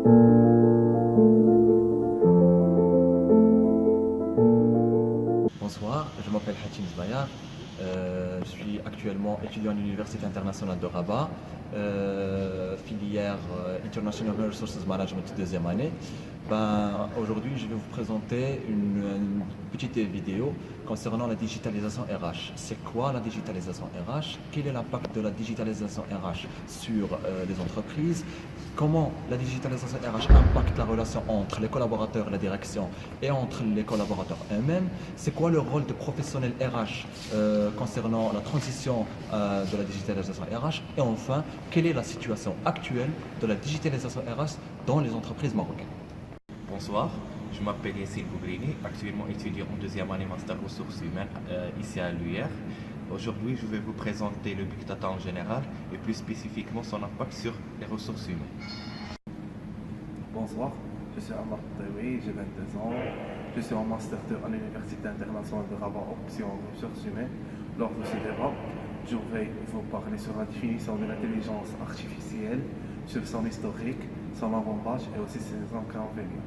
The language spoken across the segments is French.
Bonsoir, je m'appelle Hatim Zbayar, je suis actuellement étudiant à l'Université internationale de Rabat, filière International Resources Management deuxième année. Aujourd'hui, je vais vous présenter une petite vidéo concernant la digitalisation RH. C'est quoi la digitalisation RH? Quel est l'impact de la digitalisation RH sur les entreprises? Comment la digitalisation RH impacte la relation entre les collaborateurs et la direction et entre les collaborateurs eux-mêmes? C'est quoi le rôle de professionnels RH concernant la transition de la digitalisation RH? Et enfin, quelle est la situation actuelle de la digitalisation RH dans les entreprises marocaines? Bonsoir, je m'appelle Yassine Bougrini, actuellement étudiant en deuxième année Master Ressources Humaines ici à l'UR. Aujourd'hui, je vais vous présenter le Big Data en général et plus spécifiquement son impact sur les ressources humaines. Bonsoir, je suis Amar Taoui, j'ai 22 ans. Je suis en Master 2 à l'Université internationale de Rabat, option ressources humaines. Lors de ce débat, je vais vous parler sur la définition de l'intelligence artificielle, sur son historique, son avantage et aussi ses inconvénients.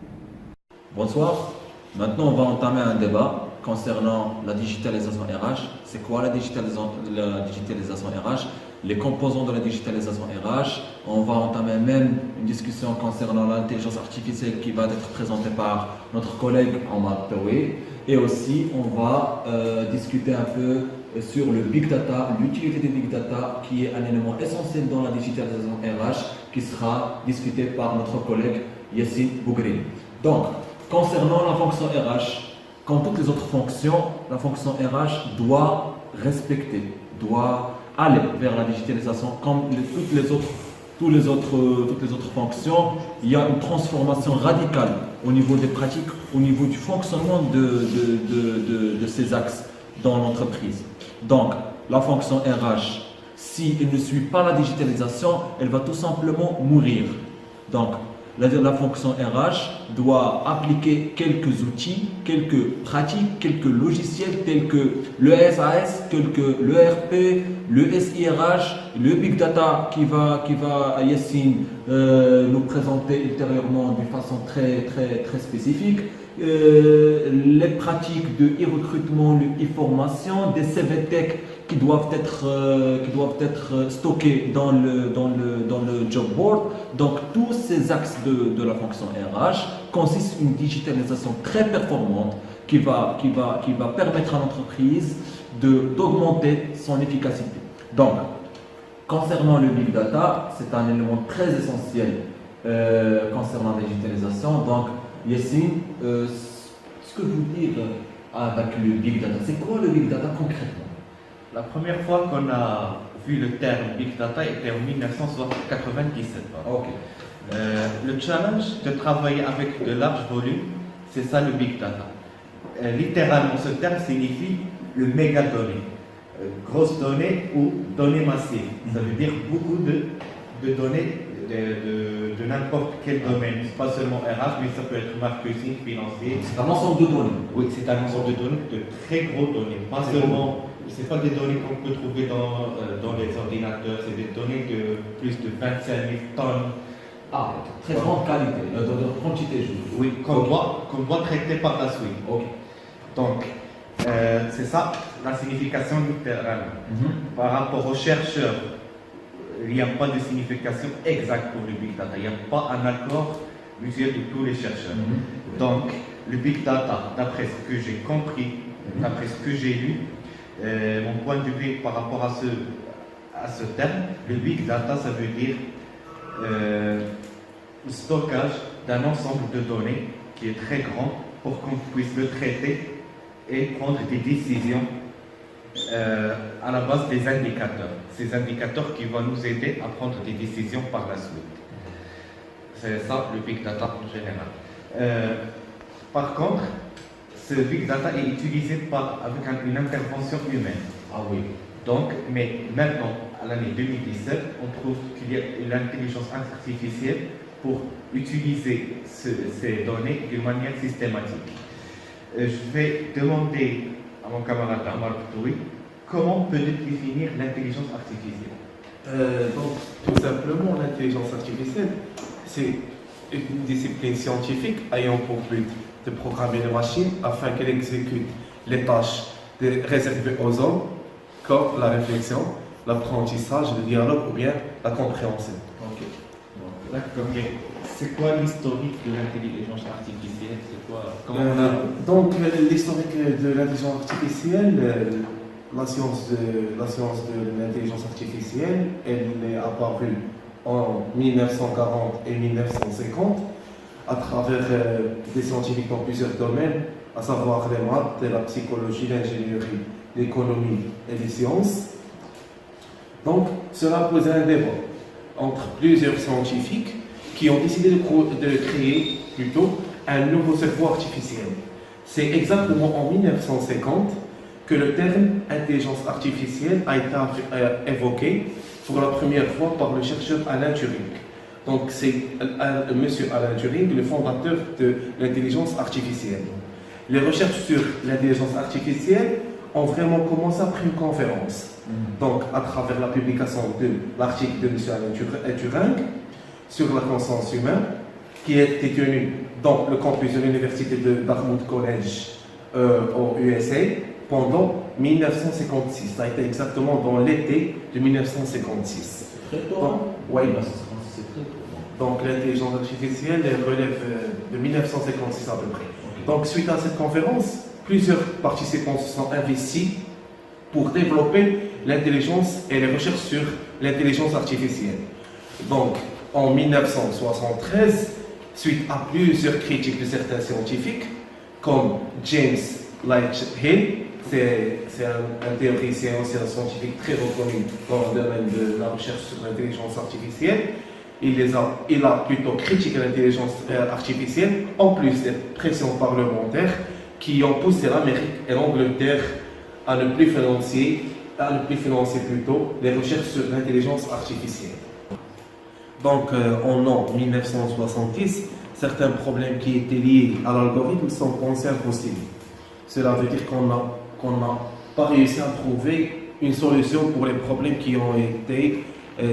Bonsoir, maintenant on va entamer un débat concernant la digitalisation RH. C'est quoi la digitalisation RH? Les composants de la digitalisation RH. On va entamer même une discussion concernant l'intelligence artificielle qui va être présentée par notre collègue Omar Taoui. Et aussi, on va discuter un peu sur le Big Data, l'utilité des Big Data, qui est un élément essentiel dans la digitalisation RH, qui sera discuté par notre collègue Yassine Bougrini. Donc, concernant la fonction RH, comme toutes les autres fonctions, la fonction RH doit respecter, doit aller vers la digitalisation comme toutes les autres fonctions. Il y a une transformation radicale au niveau des pratiques, au niveau du fonctionnement de ces axes dans l'entreprise. Donc, la fonction RH, si elle ne suit pas la digitalisation, elle va tout simplement mourir. Donc, la fonction RH doit appliquer quelques outils, quelques pratiques, quelques logiciels tels que le SAS, tels que l'ERP, le SIRH, le Big Data qui va Yassine nous présenter ultérieurement d'une façon très spécifique. Les pratiques de e-recrutement, de e-formation, des CVTech qui doivent être stockés dans le job board. Donc tous ces axes de la fonction RH consistent une digitalisation très performante qui va permettre à l'entreprise d'augmenter son efficacité. Donc, concernant le Big Data, c'est un élément très essentiel concernant la digitalisation. Donc, Yassine, ce que vous dire avec le Big Data, c'est quoi le Big Data concrètement? La première fois qu'on a vu le terme Big Data était en 1997. Okay. Le challenge de travailler avec de larges volumes, c'est ça le Big Data. Littéralement, ce terme signifie le méga données. Grosses données ou données massives. Ça veut dire beaucoup de données de n'importe quel domaine, pas seulement RH, mais ça peut être marketing, financier. C'est un ensemble de données. Oui, c'est un ensemble de données, de très grosses données. Pas seulement, c'est pas des données qu'on peut trouver dans les ordinateurs, c'est des données de plus de 25 000 tonnes. Ah, très grande qualité, de quantité, je veux dire. Oui, qu'on doit traiter par la suite. Ok. Donc, c'est ça la signification littérale. Par rapport aux chercheurs, il n'y a pas de signification exacte pour le Big Data. Il n'y a pas un accord mutuel de tous les chercheurs. Donc, le Big Data, d'après ce que j'ai compris, d'après ce que j'ai lu, mon point de vue par rapport à ce terme, le Big Data, ça veut dire le stockage d'un ensemble de données qui est très grand pour qu'on puisse le traiter et prendre des décisions à la base des indicateurs. Ces indicateurs qui vont nous aider à prendre des décisions par la suite. C'est ça le Big Data en général. Par contre, ce Big Data est utilisé avec une intervention humaine. Ah oui. Donc, mais maintenant, à l'année 2017, on trouve qu'il y a l'intelligence artificielle pour utiliser ces données d'une manière systématique. Je vais demander à mon camarade Amar Toui comment peut-il définir l'intelligence artificielle. Donc, tout simplement, l'intelligence artificielle, c'est une discipline scientifique ayant pour but de programmer les machines afin qu'elles exécutent les tâches réservées aux hommes, comme la réflexion, l'apprentissage, le dialogue ou bien la compréhension. Ok. D'accord. Ok. C'est quoi l'historique de l'intelligence artificielle? C'est quoi? Comment on a... Donc, l'historique de l'intelligence artificielle, la science de l'intelligence artificielle, elle est apparue en 1940 et 1950 à travers des scientifiques dans plusieurs domaines, à savoir les maths, la psychologie, l'ingénierie, l'économie et les sciences. Donc, cela posait un débat entre plusieurs scientifiques qui ont décidé de créer plutôt un nouveau cerveau artificiel. C'est exactement en 1950 que le terme intelligence artificielle a été évoqué pour la première fois par le chercheur Alan Turing. Donc c'est monsieur Alan Turing, le fondateur de l'intelligence artificielle. Les recherches sur l'intelligence artificielle ont vraiment commencé après une conférence. Donc à travers la publication de l'article de monsieur Alan Turing sur la conscience humaine, qui a été tenu dans le campus de l'université de Dartmouth College aux USA pendant 1956. Ça a été exactement dans l'été de 1956. C'est très tôt. Donc, oui. 1956, c'est très tôt. Donc l'intelligence artificielle elle relève de 1956 à peu près. Ok. Donc suite à cette conférence, plusieurs participants se sont investis pour développer l'intelligence et les recherches sur l'intelligence artificielle. Donc en 1973, suite à plusieurs critiques de certains scientifiques, comme James Lighthill, c'est un théoricien aussi un scientifique très reconnu dans le domaine de la recherche sur l'intelligence artificielle. Il a plutôt critiqué l'intelligence artificielle, en plus des pressions parlementaires qui ont poussé l'Amérique et l'Angleterre à ne plus financer plutôt les recherches sur l'intelligence artificielle. Donc, en 1970, certains problèmes qui étaient liés à l'algorithme sont pensés impossibles. Cela veut dire qu'on n'a pas réussi à trouver une solution pour les problèmes qui ont été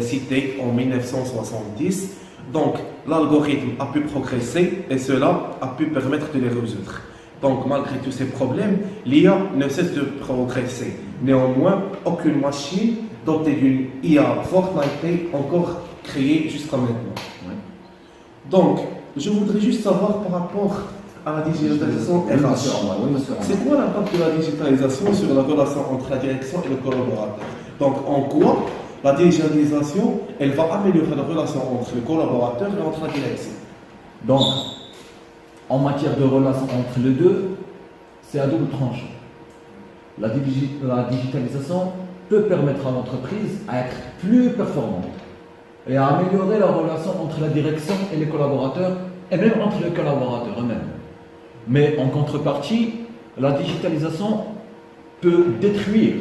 cités en 1970. Donc, l'algorithme a pu progresser et cela a pu permettre de les résoudre. Donc, malgré tous ces problèmes, l'IA ne cesse de progresser. Néanmoins, aucune machine dotée d'une IA forte n'a été encore créée jusqu'à maintenant. Ouais. Donc, je voudrais juste savoir par rapport à la digitalisation Oui, RH. monsieur Omar, oui, monsieur Omar. C'est quoi l'impact de la digitalisation sur la relation entre la direction et le collaborateur? Donc, en quoi la digitalisation, elle va améliorer la relation entre le collaborateur et entre la direction? Donc, en matière de relation entre les deux, c'est à double tranchant. La digitalisation peut permettre à l'entreprise à être plus performante et à améliorer la relation entre la direction et les collaborateurs, et même entre les collaborateurs eux-mêmes. Mais en contrepartie, la digitalisation peut détruire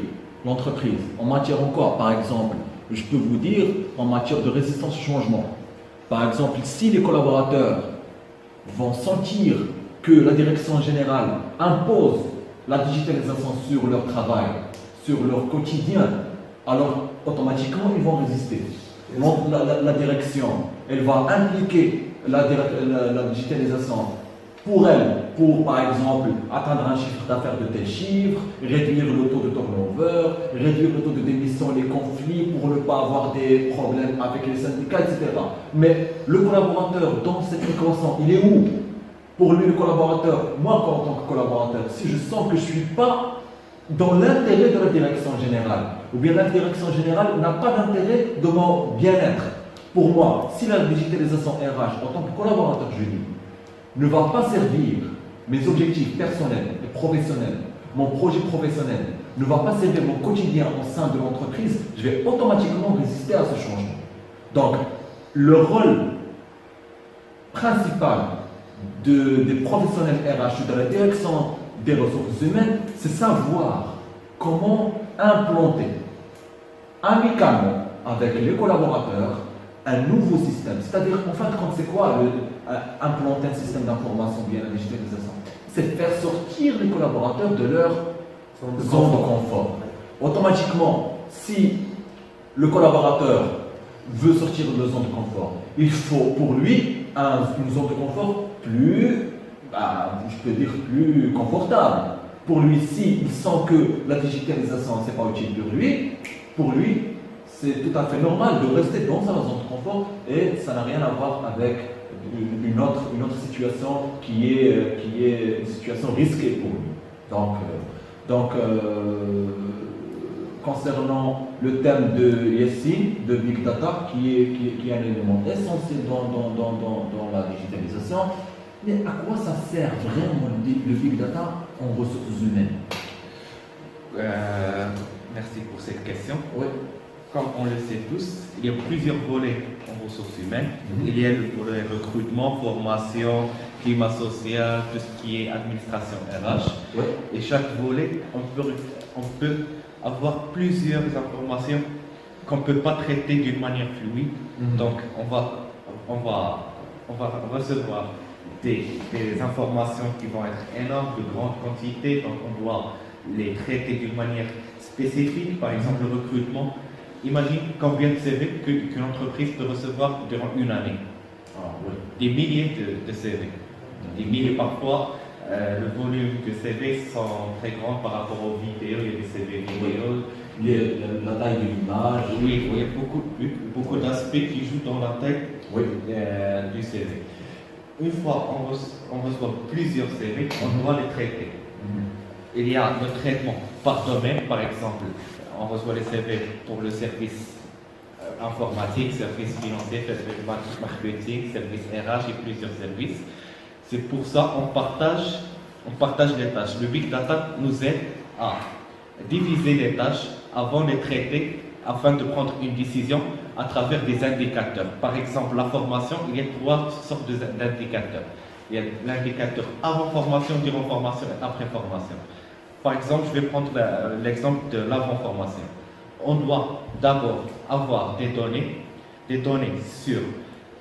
l'entreprise. En matière encore, par exemple, je peux vous dire, en matière de résistance au changement. Par exemple, si les collaborateurs vont sentir que la direction générale impose la digitalisation sur leur travail, sur leur quotidien, alors automatiquement ils vont résister. Donc la direction, elle va impliquer la digitalisation pour elle, pour par exemple atteindre un chiffre d'affaires de tel chiffre, réduire le taux de turnover, réduire le taux de démission, les conflits pour ne pas avoir des problèmes avec les syndicats, etc. Mais le collaborateur dans cette équation, il est où? Pour lui, le collaborateur, moi en tant que collaborateur, si je sens que je ne suis pas dans l'intérêt de la direction générale, ou bien la direction générale n'a pas d'intérêt de mon bien-être. Pour moi, si la digitalisation RH, en tant que collaborateur, je dis, ne va pas servir mes objectifs personnels et professionnels, mon projet professionnel, ne va pas servir mon quotidien au sein de l'entreprise, je vais automatiquement résister à ce changement. Donc, le rôle principal des professionnels RH de la direction des ressources humaines, c'est savoir comment implanter amicalement avec les collaborateurs un nouveau système. C'est-à-dire, en fin de compte, c'est quoi implanter un système d'information via la digitalisation? C'est faire sortir les collaborateurs de leur zone de confort. Automatiquement, si le collaborateur veut sortir de la zone de confort. Il faut pour lui une zone de confort plus, je peux dire, plus confortable. Pour lui, s'il sent que la digitalisation, c'est pas utile pour lui, c'est tout à fait normal de rester dans sa zone de confort et ça n'a rien à voir avec une autre situation qui est une situation risquée pour lui. Donc, concernant le thème de Yacine, de Big Data, qui est un élément essentiel dans la digitalisation, mais à quoi ça sert vraiment le Big Data en ressources humaines? Merci pour cette question. Oui. Comme on le sait tous, il y a plusieurs volets en ressources humaines. Il y a le volet recrutement, formation, climat social, tout ce qui est administration RH. Oui. Et chaque volet, on peut avoir plusieurs informations qu'on ne peut pas traiter d'une manière fluide. Donc, on va recevoir des informations qui vont être énormes, de grandes quantités. Donc, on doit les traiter d'une manière spécifique. Par exemple, le recrutement. Imagine combien de CV qu'une entreprise peut recevoir durant une année. Des milliers de CV. Des milliers parfois. Le volume de CV sont très grands par rapport aux vidéos. Il y a des CV vidéo. La taille de l'image. Oui, il y a beaucoup d'aspects qui jouent dans la taille du CV. Une fois on reçoit plusieurs CV, on doit les traiter. Il y a le traitement par domaine, par exemple. On reçoit les CV pour le service informatique, service financier, service marketing, service RH et plusieurs services. C'est pour ça qu'on partage les tâches. Le Big Data nous aide à diviser les tâches avant de les traiter, afin de prendre une décision à travers des indicateurs. Par exemple, la formation, il y a 3 sortes d'indicateurs. Il y a l'indicateur avant formation, durant formation et après formation. Par exemple, je vais prendre l'exemple de l'avant-formation. On doit d'abord avoir des données sur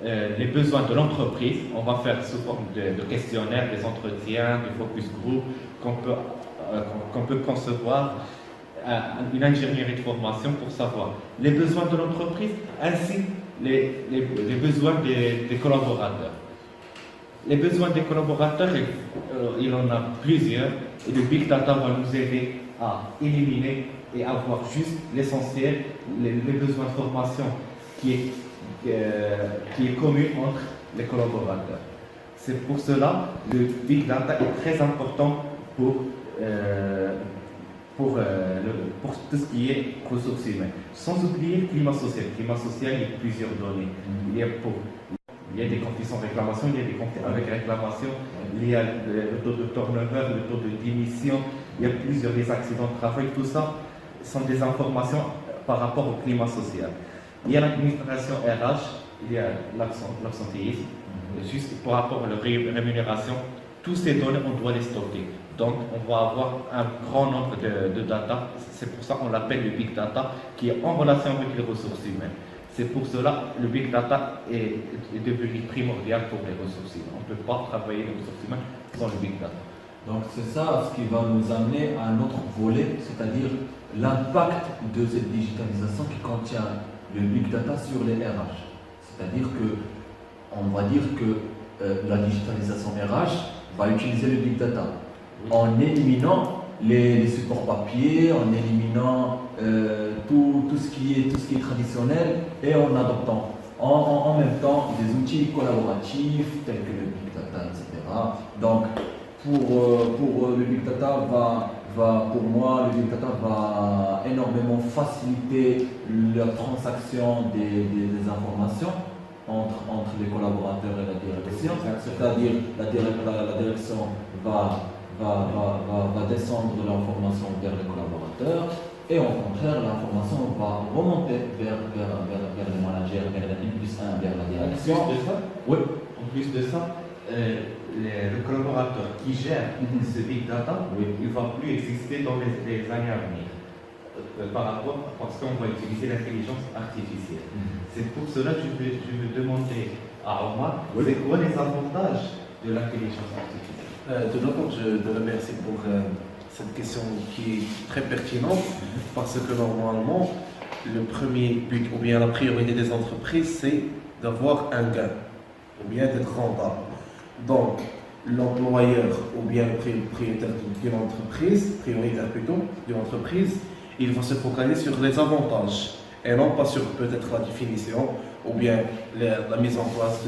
les besoins de l'entreprise. On va faire sous forme de questionnaires, des entretiens, des focus group qu'on peut concevoir, une ingénierie de formation pour savoir les besoins de l'entreprise ainsi les besoins des collaborateurs. Les besoins des collaborateurs, il en a plusieurs, et le Big Data va nous aider à éliminer et avoir juste l'essentiel, les besoins de formation qui est commun entre les collaborateurs. C'est pour cela que le Big Data est très important pour tout ce qui est ressources humaines. Sans oublier le climat social. Le climat social, il y a plusieurs données. Il y a des conflits sans réclamation, il y a des conflits avec réclamation, il y a le taux de turnover, le taux de démission, il y a des accidents de travail, tout ça sont des informations par rapport au climat social. Il y a l'administration RH, il y a l'absentéisme, juste par rapport à la rémunération, toutes ces données, on doit les stocker. Donc, on va avoir un grand nombre de data, c'est pour ça qu'on l'appelle le Big Data, qui est en relation avec les ressources humaines. C'est pour cela que le Big Data est devenu primordial pour les ressources humaines. On ne peut pas travailler les ressources humaines sans le Big Data. Donc c'est ça ce qui va nous amener à un autre volet, c'est-à-dire l'impact de cette digitalisation qui contient le Big Data sur les RH. C'est-à-dire que, on va dire que la digitalisation RH va utiliser le Big Data en éliminant les supports papier, en éliminant tout ce qui est traditionnel et en adoptant en même temps des outils collaboratifs tels que le Big Data, etc. Donc pour le Big Data pour moi, le Big Data va énormément faciliter la transaction des informations entre les collaborateurs et la direction. C'est-à-dire la direction va descendre l'information vers les collaborateurs et au contraire l'information va remonter vers les managers, vers la N+1, vers la direction. En plus de ça, le collaborateur qui gère ce Big Data, il ne va plus exister dans les années à venir. Parce qu'on va utiliser l'intelligence artificielle. C'est pour cela que je veux demander à Omar, c'est quoi les avantages de l'intelligence artificielle? Tout d'abord, je te remercie pour cette question qui est très pertinente parce que normalement, le premier but ou bien la priorité des entreprises, c'est d'avoir un gain ou bien d'être rentable. Donc, l'employeur ou bien le propriétaire d'une entreprise, prioritaire plutôt, d'une entreprise, il va se focaliser sur les avantages et non pas sur peut-être la définition ou bien la mise en place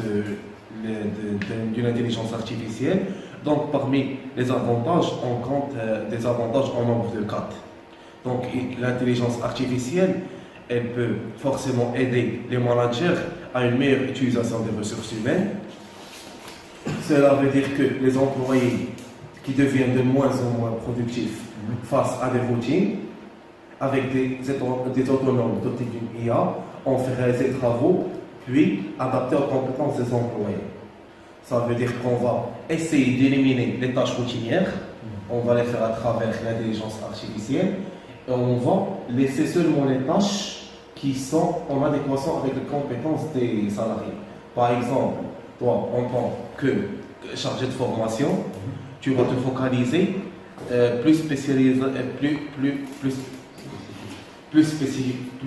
d'une intelligence artificielle. Donc, parmi les avantages, on compte des avantages en nombre de 4. Donc, l'intelligence artificielle, elle peut forcément aider les managers à une meilleure utilisation des ressources humaines. Cela veut dire que les employés qui deviennent de moins en moins productifs face à des routines, avec des autonomes dotés d'une IA, on ferait des travaux, puis adaptés aux compétences des employés. Ça veut dire qu'on va essayer d'éliminer les tâches routinières, on va les faire à travers l'intelligence artificielle, et on va laisser seulement les tâches qui sont en adéquation avec les compétences des salariés. Par exemple, toi, en tant que chargé de formation, tu vas te focaliser plus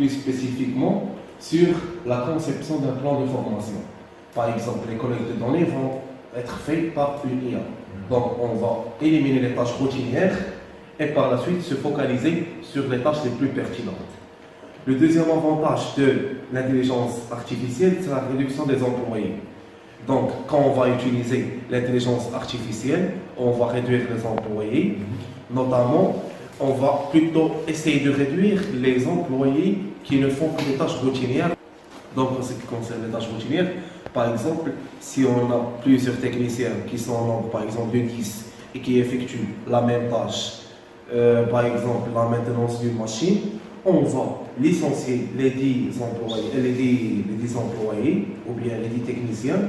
spécifiquement sur la conception d'un plan de formation. Par exemple, les collectes de données vont être faites par une IA. Donc, on va éliminer les tâches routinières et par la suite se focaliser sur les tâches les plus pertinentes. Le deuxième avantage de l'intelligence artificielle, c'est la réduction des employés. Donc, quand on va utiliser l'intelligence artificielle, on va réduire les employés. Notamment, on va plutôt essayer de réduire les employés qui ne font que des tâches routinières. Donc, en ce qui concerne les tâches routinières, par exemple, si on a plusieurs techniciens qui sont en nombre, par exemple, de 10 et qui effectuent la même tâche, par exemple, la maintenance d'une machine, on va licencier les 10 employés ou bien les 10 techniciens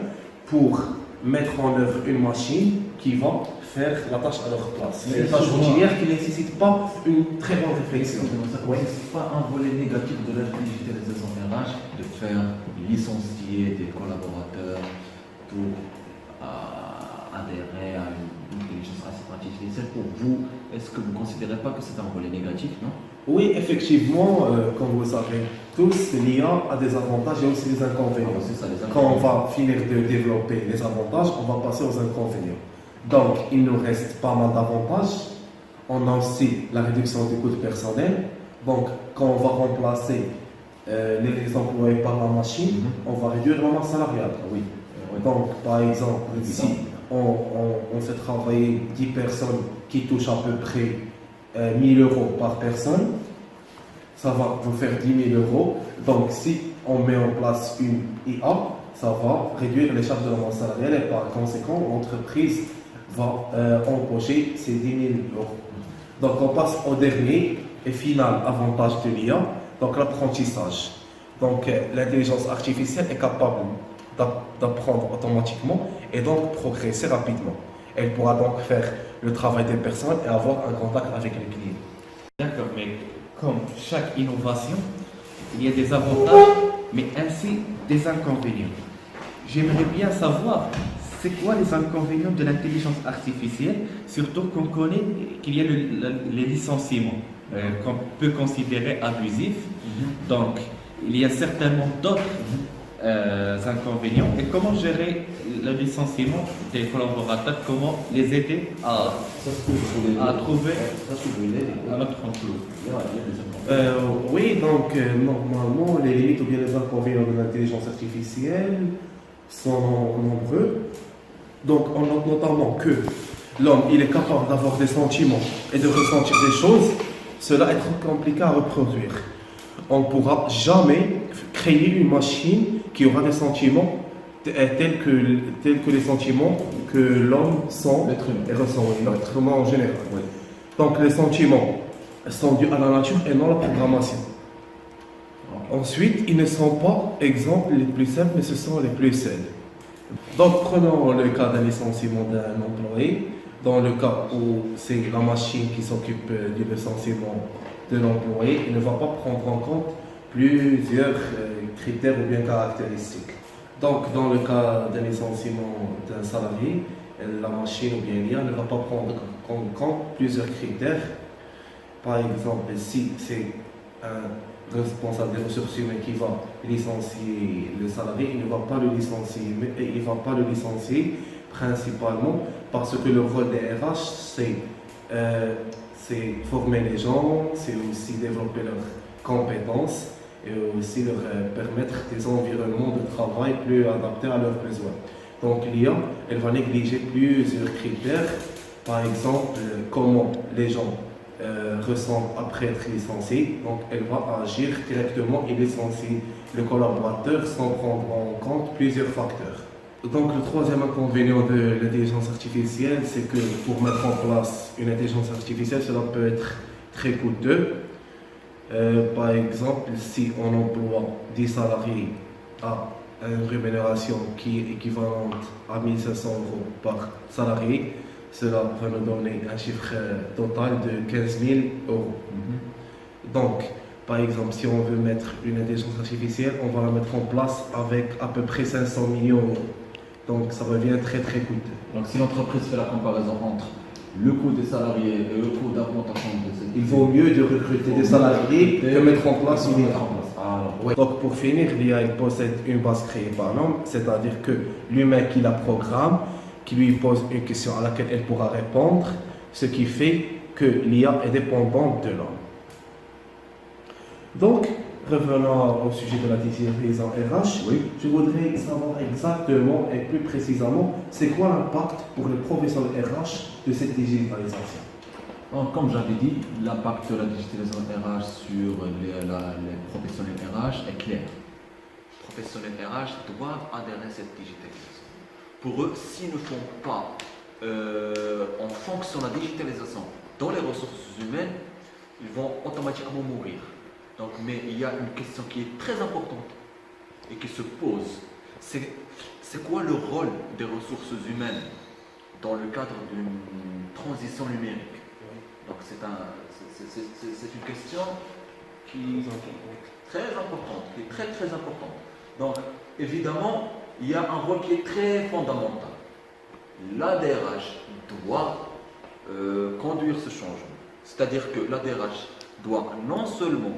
pour mettre en œuvre une machine qui va faire la tâche à leur place. C'est une tâche routinière qui ne nécessite pas une très grande réflexion. C'est pas un volet négatif de la digitalisation RH de faire licencier des collaborateurs pour adhérer à une intelligence artificielle. Pour vous, est-ce que vous ne considérez pas que c'est un volet négatif, non? Oui, effectivement, comme vous le savez tous, l'IA a des avantages et aussi des inconvénients. C'est ça, les Quand on inconvénients. va finir de développer les avantages, on va passer aux inconvénients. Donc, il nous reste pas mal d'avantages. On a aussi la réduction du coût de personnel. Donc, quand on va remplacer les employés par la machine, on va réduire la masse salariale. Oui. Donc, par exemple, si on fait travailler 10 personnes qui touchent à peu près 1 000 euros par personne, ça va vous faire 10 000 euros. Donc, si on met en place une IA, ça va réduire les charges de la masse salariale et par conséquent, l'entreprise va empocher ces 10 000 euros. Donc, on passe au dernier et final avantage de l'IA, donc l'apprentissage. Donc, l'intelligence artificielle est capable d'apprendre automatiquement et donc progresser rapidement. Elle pourra donc faire le travail des personnes et avoir un contact avec les clients. D'accord, mais comme chaque innovation, il y a des avantages, mais ainsi des inconvénients. J'aimerais bien savoir, c'est quoi les inconvénients de l'intelligence artificielle, surtout qu'on connaît qu'il y a les licenciements, qu'on peut considérer abusifs. Donc, il y a certainement d'autres inconvénients. Et comment gérer le licenciement des collaborateurs, comment les aider à trouver un autre emploi. Oui, donc normalement, les limites ou bien les inconvénients de l'intelligence artificielle sont nombreux. Donc, on note notamment que l'homme, il est capable d'avoir des sentiments et de ressentir des choses. Cela est très compliqué à reproduire. On ne pourra jamais créer une machine qui aura des sentiments tels que les sentiments que l'homme sent et ressent, l'être humain en général. Oui. Donc les sentiments sont dus à la nature et non à la programmation. Ensuite, ils ne sont pas, exemple, les plus simples, mais ce sont les plus sains. Donc prenons le cas d'un licenciement d'un employé. Dans le cas où c'est la machine qui s'occupe du licenciement de l'employé, il ne va pas prendre en compte plusieurs critères ou bien caractéristiques. Donc, dans le cas d'un licenciement d'un salarié, la machine ou bien l'IA ne va pas prendre en compte plusieurs critères. Par exemple, si c'est un responsable des ressources humaines qui va licencier le salarié, il ne va pas le licencier, mais il va pas le licencier principalement parce que le rôle des RH, c'est former les gens, c'est aussi développer leurs compétences et aussi leur permettre des environnements de travail plus adaptés à leurs besoins. Donc l'IA, elle va négliger plusieurs critères, par exemple comment les gens ressentent après être licenciés. Donc elle va agir directement et licencier le collaborateur sans prendre en compte plusieurs facteurs. Donc le troisième inconvénient de l'intelligence artificielle, c'est que pour mettre en place une intelligence artificielle, cela peut être très coûteux. Par exemple, si on emploie 10 salariés à une rémunération qui est équivalente à 1 500 euros par salarié, cela va nous donner un chiffre total de 15 000 euros. Donc, par exemple, si on veut mettre une intelligence artificielle, on va la mettre en place avec à peu près 500 millions d'euros. Donc, ça revient très très coûteux. Donc si l'entreprise fait la comparaison entre le coût des salariés et le coût d'implantation de cette... Il vaut mieux de recruter des salariés que mettre en place une IA. Ouais. Donc pour finir, l'IA elle possède une base créée par l'homme, c'est-à-dire que l'humain qui la programme, qui lui pose une question à laquelle elle pourra répondre, ce qui fait que l'IA est dépendante de l'homme. Donc, revenons au sujet de la digitalisation RH, Oui. je voudrais savoir exactement et plus précisément, c'est quoi l'impact pour les professionnels RH de cette digitalisation? Donc, comme j'avais dit, l'impact de la digitalisation RH sur les professionnels RH est clair. Les professionnels RH doivent adhérer à cette digitalisation. Pour eux, s'ils ne font pas en fonction de la digitalisation dans les ressources humaines, ils vont automatiquement mourir. Donc, mais il y a une question qui est très importante et qui se pose. C'est quoi le rôle des ressources humaines dans le cadre d'une transition numérique? Donc c'est une question qui est très importante, qui est très très importante. Donc évidemment, il y a un rôle qui est très fondamental. L'ADRH doit conduire ce changement. C'est-à-dire que l'ADRH doit non seulement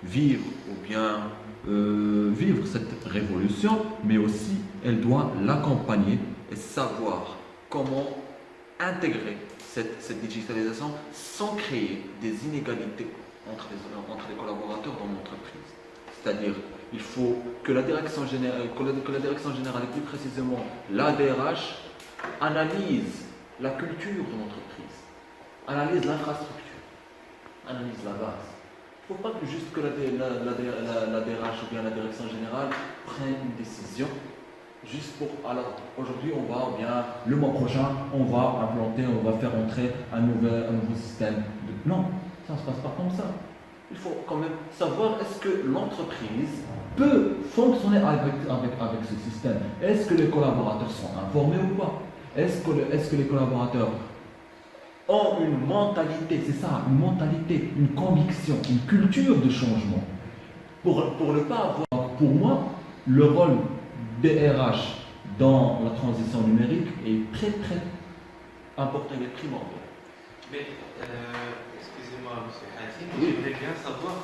vivre ou bien vivre cette révolution, mais aussi elle doit l'accompagner et savoir comment intégrer cette digitalisation sans créer des inégalités entre les collaborateurs dans l'entreprise. C'est-à-dire, il faut que la direction générale, et plus précisément l'ADRH, analyse la culture de l'entreprise, analyse l'infrastructure, analyse la base. Il ne faut pas que juste que la DRH ou bien la direction générale prenne une décision juste pour, alors aujourd'hui on va, ou bien le mois prochain on va implanter, on va faire entrer un nouveau système. Non, ça ne se passe pas comme ça. Il faut quand même savoir est-ce que l'entreprise peut fonctionner avec ce système. Est-ce que les collaborateurs sont informés ou pas? Est-ce que les collaborateurs ont une mentalité, c'est ça, une mentalité, une conviction, une culture de changement pour ne pas avoir, pour moi, le rôle des RH dans la transition numérique est très très important et primordial. Mais, excusez-moi, M. Hatim, je voudrais bien savoir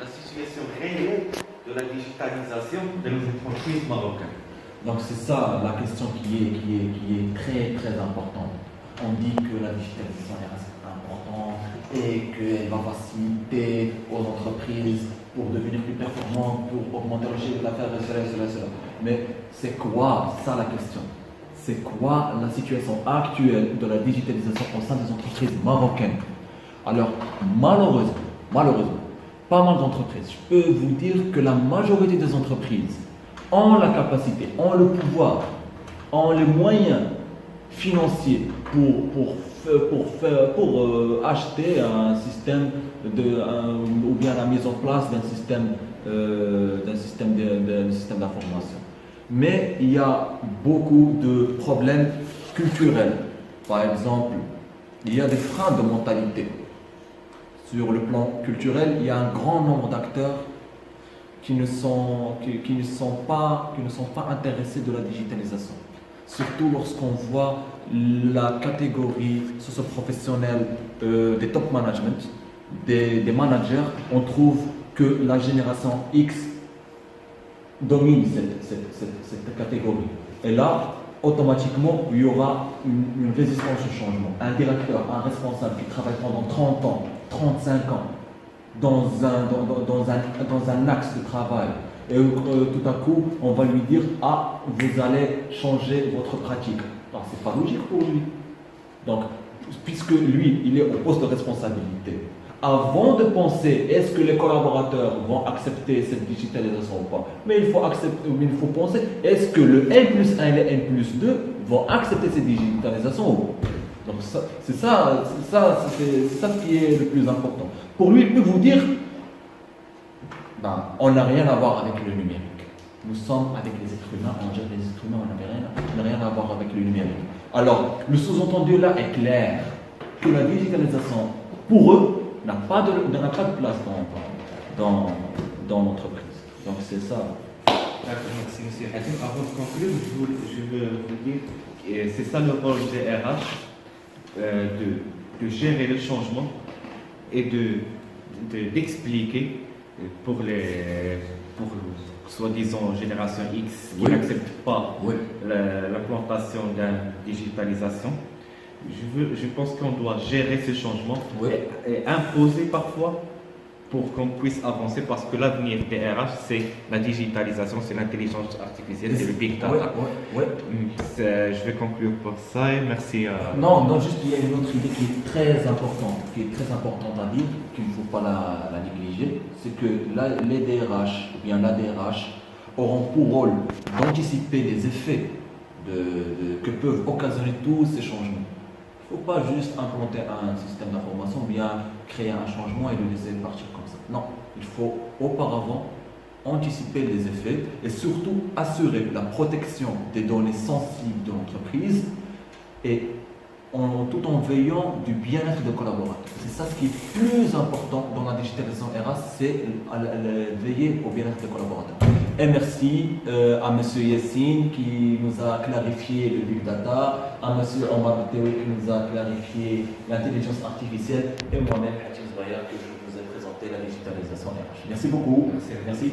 la situation réelle de la digitalisation de nos entreprises marocaines. Donc c'est ça la question qui est très très importante. On dit que la digitalisation est importante et qu'elle va faciliter aux entreprises pour devenir plus performantes, pour augmenter le chiffre d'affaires, cela. Mais c'est quoi ça la question? C'est quoi la situation actuelle de la digitalisation au sein des entreprises marocaines? Alors malheureusement, pas mal d'entreprises, je peux vous dire que la majorité des entreprises ont la capacité, ont le pouvoir, ont les moyens financiers pour acheter un système ou bien la mise en place d'un système d'information. Mais il y a beaucoup de problèmes culturels. Par exemple, il y a des freins de mentalité. Sur le plan culturel, il y a un grand nombre d'acteurs qui ne sont pas intéressés de la digitalisation. Surtout lorsqu'on voit la catégorie socio-professionnelle des top management, des managers, on trouve que la génération X domine cette catégorie. Et là, automatiquement, il y aura une résistance au changement. Un directeur, un responsable qui travaille pendant 30 ans, 35 ans, dans un axe de travail, et tout à coup, on va lui dire « Ah, vous allez changer votre pratique ». Alors, c'est pas logique pour lui. Donc, puisque lui, il est au poste de responsabilité, avant de penser est-ce que les collaborateurs vont accepter cette digitalisation ou pas, mais il faut penser est-ce que le N+1 et le N+2 vont accepter cette digitalisation ou pas. Donc c'est ça qui est le plus important. Pour lui, il peut vous dire on n'a rien à voir avec le numérique. Nous sommes avec les êtres humains, on gère les êtres humains, on n'a rien à voir avec le numérique. Alors, le sous-entendu là est clair, que la digitalisation, pour eux, n'a pas de place dans l'entreprise. Donc c'est ça. D'accord, merci monsieur Hatim. Avant de conclure, je veux vous dire que c'est ça le rôle des RH, de gérer le changement et d'expliquer pour soi-disant génération X qui n'accepte pas l'implantation de la digitalisation. Je pense qu'on doit gérer ce changement et imposer parfois pour qu'on puisse avancer parce que l'avenir des RH, c'est la digitalisation, c'est l'intelligence artificielle, c'est le big data. Je vais conclure par ça et merci. Non, juste il y a une autre idée qui est très importante à dire, qu'il ne faut pas la négliger, c'est que les DRH ou bien la DRH auront pour rôle d'anticiper les effets que peuvent occasionner tous ces changements. Il ne faut pas juste implanter un système d'information ou bien créer un changement et le laisser partir comme ça. Non, il faut auparavant anticiper les effets et surtout assurer la protection des données sensibles de l'entreprise et tout en veillant du bien-être des collaborateurs. C'est ça ce qui est plus important dans la digitalisation RH, c'est veiller au bien-être des collaborateurs. Et merci à M. Yassine qui nous a clarifié le Big Data, à M. Omar Théo qui nous a clarifié l'intelligence artificielle et moi-même, Hatim Zbaya, que je vous ai présenté la digitalisation RH. Merci beaucoup. Merci.